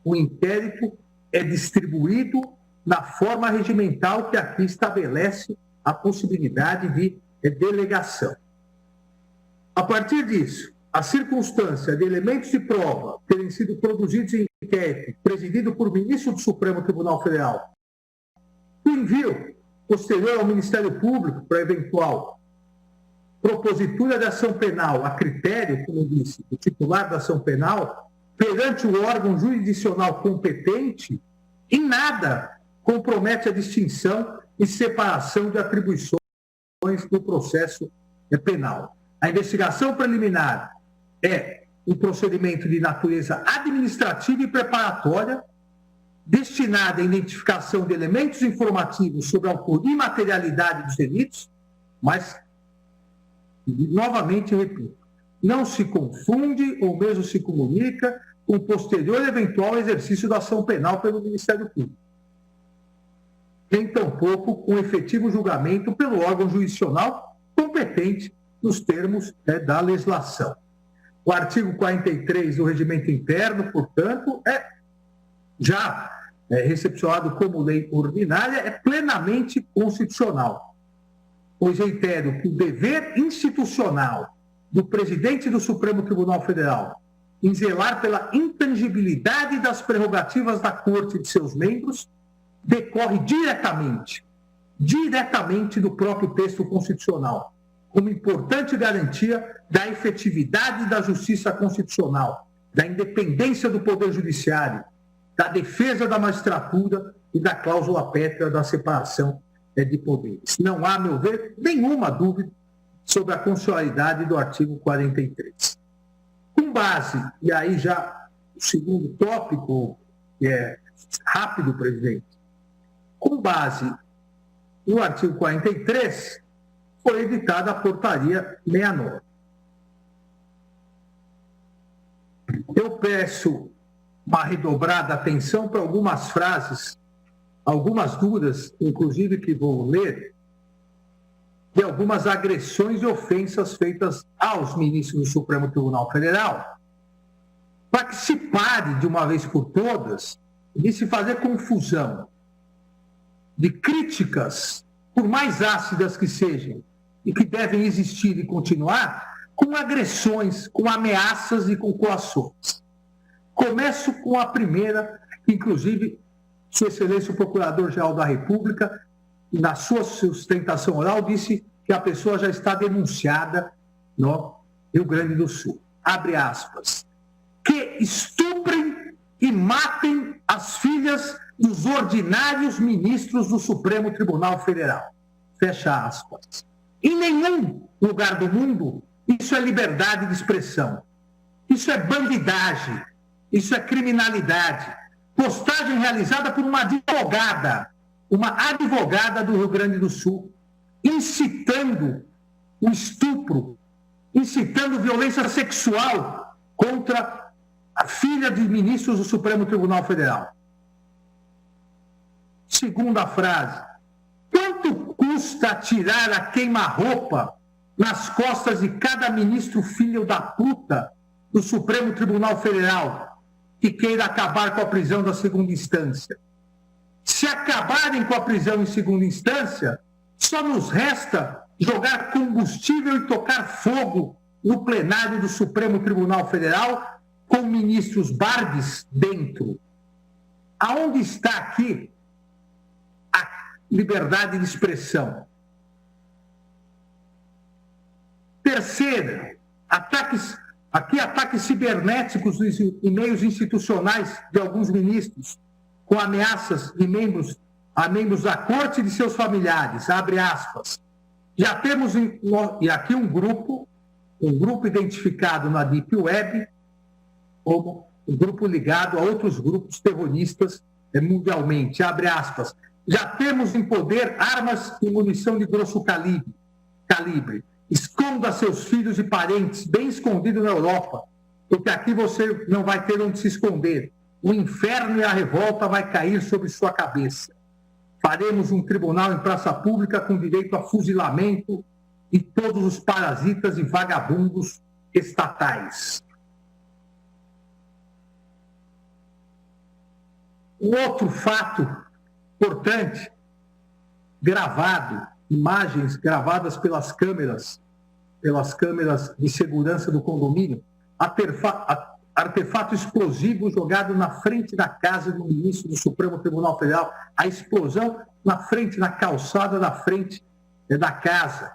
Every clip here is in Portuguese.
o inquérito é distribuído na forma regimental que aqui estabelece a possibilidade de delegação. A partir disso, a circunstância de elementos de prova terem sido produzidos em inquérito presidido por ministro do Supremo Tribunal Federal, o envio posterior ao Ministério Público para eventual propositura de ação penal a critério, como disse, do titular da ação penal, perante o órgão jurisdicional competente, em nada compromete a distinção e separação de atribuições do processo penal. A investigação preliminar é um procedimento de natureza administrativa e preparatória, destinada à identificação de elementos informativos sobre a autoria e materialidade dos delitos, mas, novamente repito, não se confunde ou mesmo se comunica com o posterior eventual exercício da ação penal pelo Ministério Público, nem tampouco com efetivo julgamento pelo órgão jurisdicional competente nos termos da legislação. O artigo 43 do Regimento Interno, portanto, já recepcionado como lei ordinária, é plenamente constitucional, pois reitero que o dever institucional do presidente do Supremo Tribunal Federal em zelar pela intangibilidade das prerrogativas da Corte e de seus membros decorre diretamente do próprio texto constitucional, como importante garantia da efetividade da justiça constitucional, da independência do Poder Judiciário, da defesa da magistratura e da cláusula pétrea da separação de poderes. Não há, a meu ver, nenhuma dúvida sobre a constitucionalidade do artigo 43. Com base, e aí já o segundo tópico, que é rápido, presidente, com base no artigo 43, foi editada a portaria 69. Eu peço uma redobrada atenção para algumas frases, algumas dúvidas, inclusive que vou ler, de algumas agressões e ofensas feitas aos ministros do Supremo Tribunal Federal, para que se pare de uma vez por todas de se fazer confusão de críticas, por mais ácidas que sejam, e que devem existir e continuar, com agressões, com ameaças e com coações. Começo com a primeira, que inclusive Sua Excelência o Procurador-Geral da República, na sua sustentação oral, disse que a pessoa já está denunciada no Rio Grande do Sul. Abre aspas. Que estuprem e matem as filhas dos ordinários ministros do Supremo Tribunal Federal. Fecha aspas. Em nenhum lugar do mundo isso é liberdade de expressão. Isso é bandidagem. Isso é criminalidade. Postagem realizada por uma advogada do Rio Grande do Sul, incitando o estupro, incitando violência sexual contra a filha de ministros do Supremo Tribunal Federal. Segunda frase. Quanto custa tirar a queima-roupa nas costas de cada ministro filho da puta do Supremo Tribunal Federal que queira acabar com a prisão da segunda instância? Se acabarem com a prisão em segunda instância, só nos resta jogar combustível e tocar fogo no plenário do Supremo Tribunal Federal com ministros Barbies dentro. Aonde está aqui a liberdade de expressão? Terceira, ataques cibernéticos dos e-mails institucionais de alguns ministros, com ameaças a membros da Corte e de seus familiares, abre aspas. Já temos, e aqui um grupo identificado na Deep Web, como um grupo ligado a outros grupos terroristas mundialmente, abre aspas. Já temos em poder armas e munição de grosso calibre. Esconda seus filhos e parentes bem escondidos na Europa, porque aqui você não vai ter onde se esconder. O inferno e a revolta vai cair sobre sua cabeça. Faremos um tribunal em praça pública com direito a fuzilamento de todos os parasitas e vagabundos estatais. Um outro fato importante, gravado, imagens gravadas pelas câmeras de segurança do condomínio, artefato explosivo jogado na frente da casa do ministro do Supremo Tribunal Federal, a explosão na frente, na calçada da frente da casa.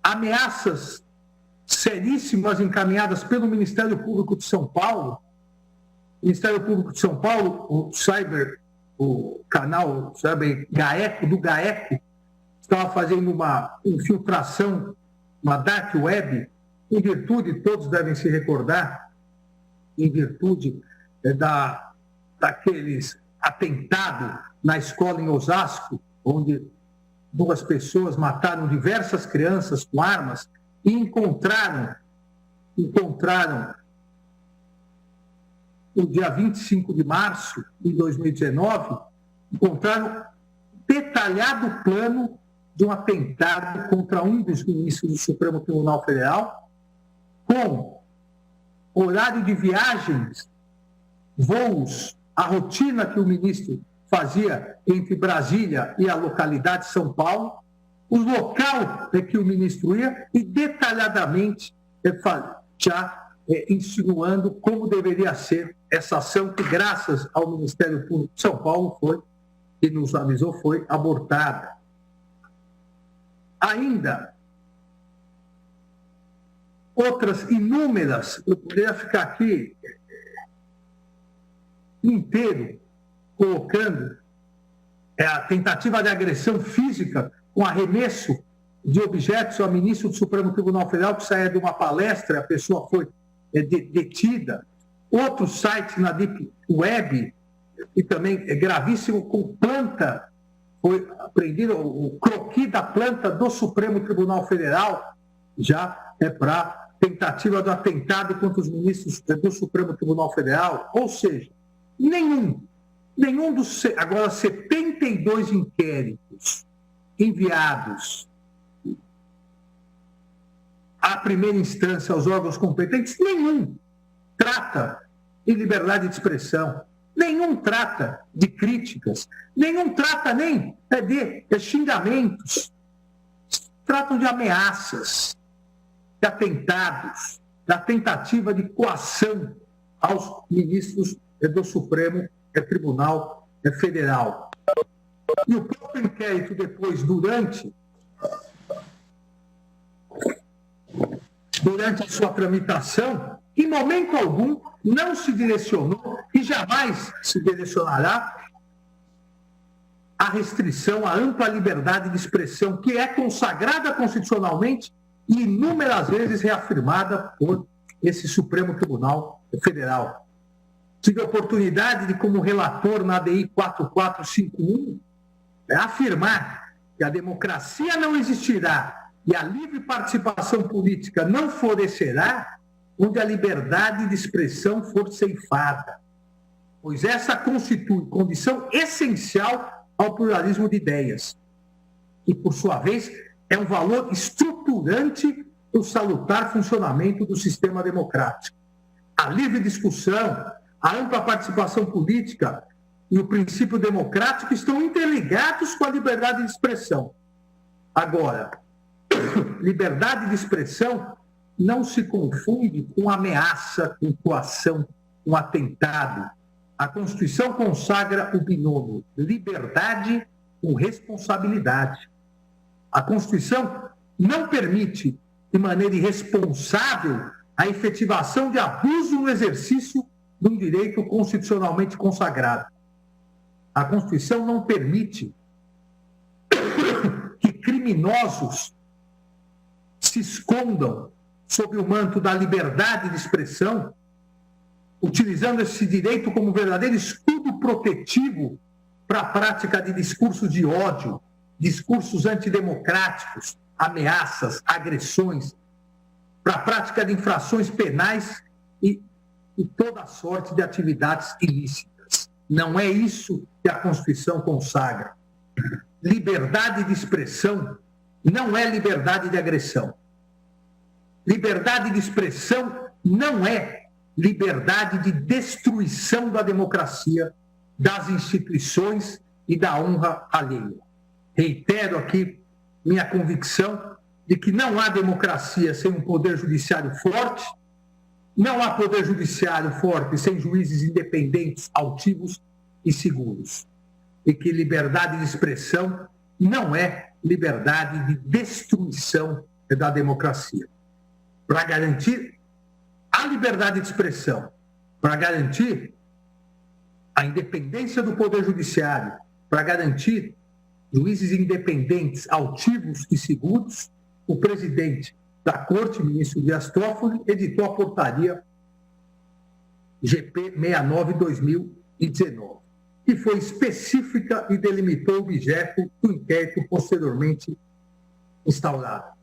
Ameaças seríssimas encaminhadas pelo Ministério Público de São Paulo. O Ministério Público de São Paulo, o canal do GAECO, estava fazendo uma infiltração, uma dark web, em virtude, todos devem se recordar, em virtude daqueles atentados na escola em Osasco, onde 2 pessoas mataram diversas crianças com armas e encontraram no dia 25 de março de 2019, encontraram detalhado plano de um atentado contra um dos ministros do Supremo Tribunal Federal, com horário de viagens, voos, a rotina que o ministro fazia entre Brasília e a localidade de São Paulo, o local que o ministro ia e detalhadamente já insinuando como deveria ser essa ação que, graças ao Ministério Público de São Paulo, que nos avisou, foi abortada. Ainda, outras inúmeras, eu poderia ficar aqui inteiro colocando a tentativa de agressão física com arremesso de objetos ao ministro do Supremo Tribunal Federal, que saía de uma palestra, a pessoa foi detida. Outro site na Deep Web, e também é gravíssimo, com planta, foi apreendido o croquis da planta do Supremo Tribunal Federal, já para tentativa do atentado contra os ministros do Supremo Tribunal Federal. Ou seja, nenhum dos, agora, 72 inquéritos enviados à primeira instância aos órgãos competentes, nenhum trata de liberdade de expressão, nenhum trata de críticas, nenhum trata nem de xingamentos, tratam de ameaças, de atentados, da tentativa de coação aos ministros do Supremo Tribunal Federal. E o próprio inquérito depois, durante a sua tramitação, em momento algum não se direcionou e jamais se direcionará à restrição à ampla liberdade de expressão, que é consagrada constitucionalmente e inúmeras vezes reafirmada por esse Supremo Tribunal Federal. Tive a oportunidade de, como relator na ADI 4451, afirmar que a democracia não existirá e a livre participação política não florescerá onde a liberdade de expressão for ceifada, pois essa constitui condição essencial ao pluralismo de ideias e, por sua vez, é um valor estruturante do salutar funcionamento do sistema democrático. A livre discussão, a ampla participação política e o princípio democrático estão interligados com a liberdade de expressão. Agora, liberdade de expressão não se confunde com ameaça, com coação, com atentado. A Constituição consagra o binômio liberdade com responsabilidade. A Constituição não permite, de maneira irresponsável, a efetivação de abuso no exercício de um direito constitucionalmente consagrado. A Constituição não permite que criminosos se escondam sob o manto da liberdade de expressão, utilizando esse direito como verdadeiro escudo protetivo para a prática de discursos de ódio, discursos antidemocráticos, ameaças, agressões, para a prática de infrações penais e toda sorte de atividades ilícitas. Não é isso que a Constituição consagra. Liberdade de expressão não é liberdade de agressão. Liberdade de expressão não é liberdade de destruição da democracia das instituições e da honra alheia. Reitero aqui minha convicção de que não há democracia sem um poder judiciário forte, não há poder judiciário forte sem juízes independentes, altivos e seguros. E que liberdade de expressão não é liberdade de destruição da democracia. Para garantir a liberdade de expressão, para garantir a independência do poder judiciário, para garantir juízes independentes, altivos e seguros, o presidente da Corte, ministro Dias Toffoli, editou a portaria GP 69/2019, que foi específica e delimitou o objeto do inquérito posteriormente instaurado.